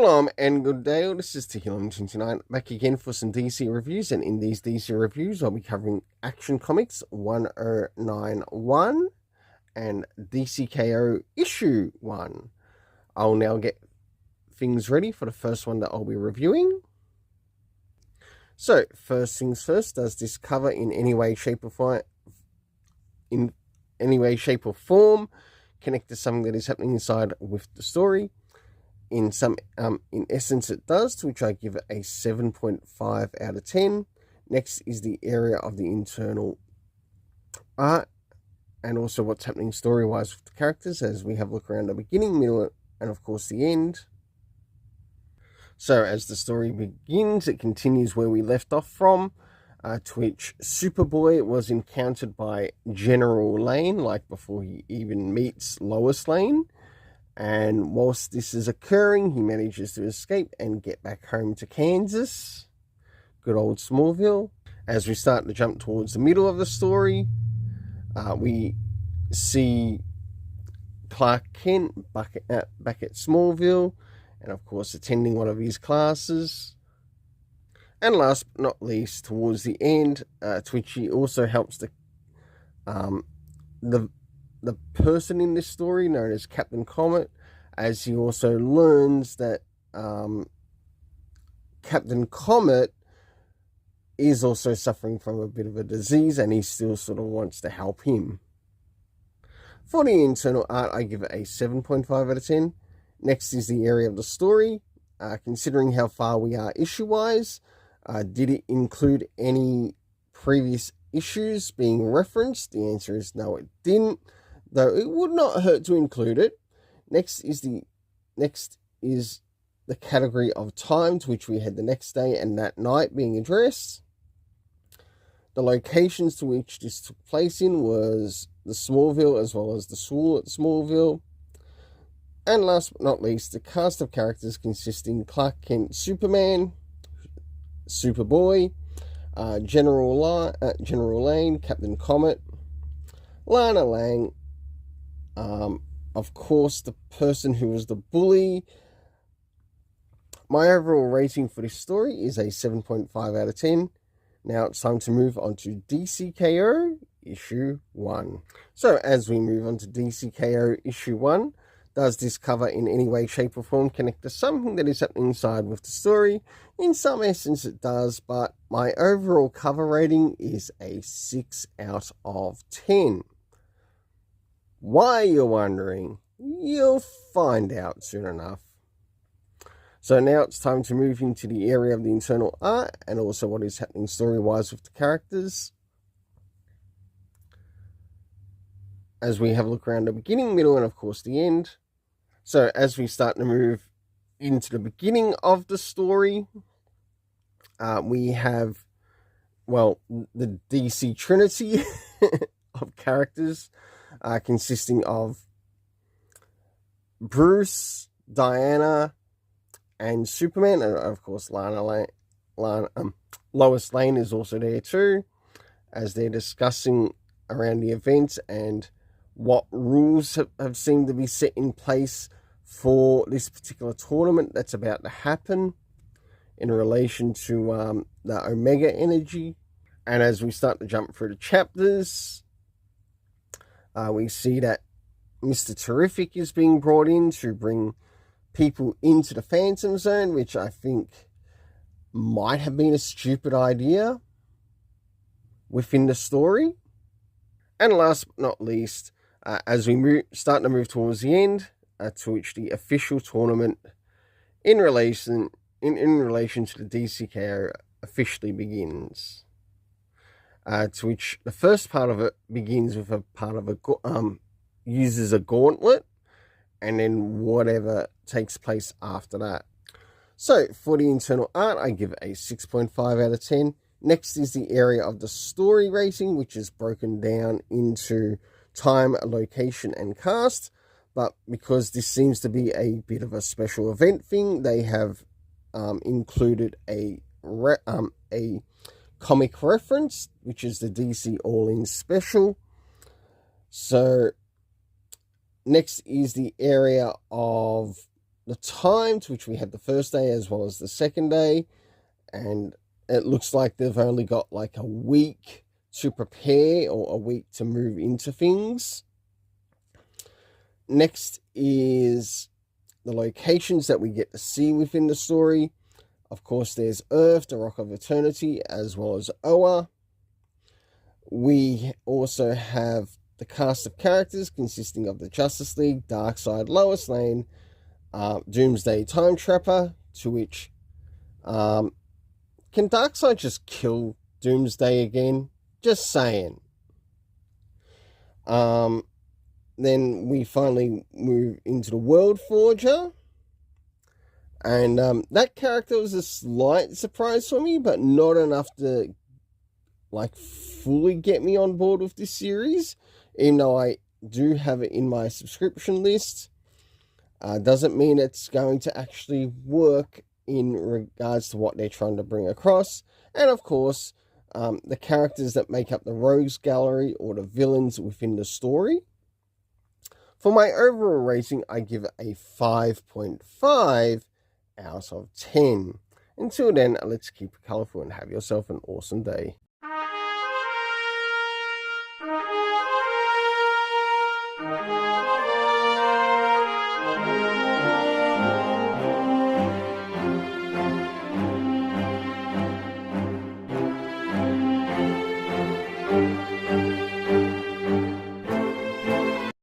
Shalom and good day. This is Tehillim29 back again for some DC reviews, and in these DC reviews I'll be covering Action Comics 1091 and DCKO issue 1. I'll now get things ready for the first one that I'll be reviewing. So first things first, does this cover in any way, shape or form connect to something that is happening inside with the story? In essence it does, to which I give it a 7.5 out of 10. Next is the area of the internal art and also what's happening story-wise with the characters as we have a look around the beginning, middle, and of course the end. So as the story begins, it continues where we left off from, to which Superboy was encountered by General Lane, like before he even meets Lois Lane. And whilst this is occurring, he manages to escape and get back home to Kansas. Good old Smallville. As we start to jump towards the middle of the story, we see Clark Kent back at Smallville, and of course attending one of his classes. And last but not least, towards the end, Twitchy also helps the person in this story known as Captain Comet, as he also learns that Captain Comet is also suffering from a bit of a disease, and he still sort of wants to help him. For the internal art, I give it a 7.5 out of 10. Next is the area of the story. Considering how far we are issue-wise, did it include any previous issues being referenced? The answer is no, it didn't, though it would not hurt to include it. Next is the category of time, to which we had the next day and that night being addressed. The locations to which this took place in was the Smallville as well as the school at Smallville. And last but not least, the cast of characters consisting Clark Kent Superman, Superboy, General Lane, Captain Comet, Lana Lang, of course the person who was the bully. My overall rating for this story is a 7.5 out of 10. Now it's time to move on to DCKO issue 1. So as we move on to DCKO issue 1, does this cover in any way, shape or form connect to something that is happening inside with the story? In some essence it does, but my overall cover rating is a 6 out of 10. Why, you're wondering? You'll find out soon enough. So now it's time to move into the area of the internal art and also what is happening story-wise with the characters. As we have a look around the beginning, middle, and of course the end. So as we start to move into the beginning of the story, we have, well, the DC Trinity of characters, consisting of Bruce, Diana, and Superman, and of course Lois Lane is also there too, as they're discussing around the events and what rules have seemed to be set in place for this particular tournament that's about to happen in relation to the Omega energy. And as we start to jump through the chapters, we see that Mr. Terrific is being brought in to bring people into the Phantom Zone, which I think might have been a stupid idea within the story. And last but not least, as we start to move towards the end, to which the official tournament in relation to the DCKO officially begins. To which the first part of it begins with uses a gauntlet, and then whatever takes place after that. So for the internal art, I give it a 6.5 out of 10. Next is the area of the story rating, which is broken down into time, location, and cast. But because this seems to be a bit of a special event thing, they have included a comic reference, which is the DC All-In Special. So next is the area of the times, which we had the first day as well as the second day, and it looks like they've only got like a week to prepare or a week to move into things. Next is the locations that we get to see within the story. Of course, there's Earth, the Rock of Eternity, as well as Oa. We also have the cast of characters consisting of the Justice League, Darkseid, Lois Lane, Doomsday Time Trapper, to which, can Darkseid just kill Doomsday again? Just saying. Then we finally move into the World Forger. And that character was a slight surprise for me, but not enough to like fully get me on board with this series, even though I do have it in my subscription list. Doesn't mean it's going to actually work in regards to what they're trying to bring across. And of course, the characters that make up the rogues gallery or the villains within the story. For my overall rating, I give it a 5.5 out of 10. Until then, let's keep it colourful and have yourself an awesome day.